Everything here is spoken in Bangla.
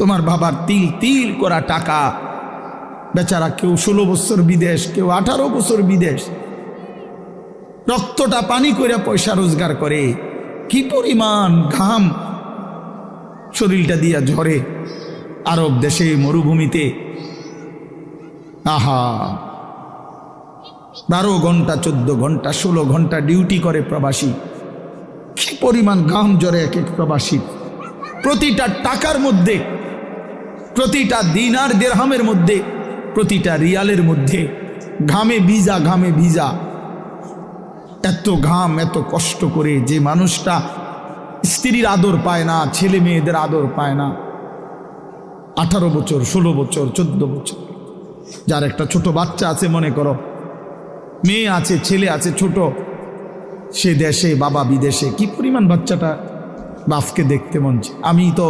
তোমার বাবার তিল তিল করা টাকা, বেচারা কেউ 16 বছর বিদেশ, কেউ 18 বছর বিদেশ, রক্তটা পানি করে পয়সা রোজগার করে, কি পরিমাণ ঘাম শরীরটা দিয়া ঝরে আরব দেশে মরুভূমিতে। আহা, 12 ঘন্টা 14 ঘন্টা 16 ঘন্টা ডিউটি করে প্রবাসী, কি পরিমাণ ঘাম ঝরে এক এক প্রবাসী। প্রতিটা টাকার মধ্যে, প্রতিটা দিনার দিরহামের মধ্যে, প্রতিটা রিয়ালের মধ্যে ঘামে ভিজা, ঘামে ভিজা। এত ঘাম, এত কষ্ট করে যে মানুষটা স্ত্রীর আদর পায় না, ছেলে মেয়েদের আদর পায় না, 18 বছর 16 বছর 14 বছর, যার একটা ছোট বাচ্চা আছে, মনে করো মেয়ে আছে ছেলে আছে ছোট, সে দেশে বাবা বিদেশে, কি পরিমাণ বাচ্চাটা বাপকে দেখতে মন চায়। আমি তো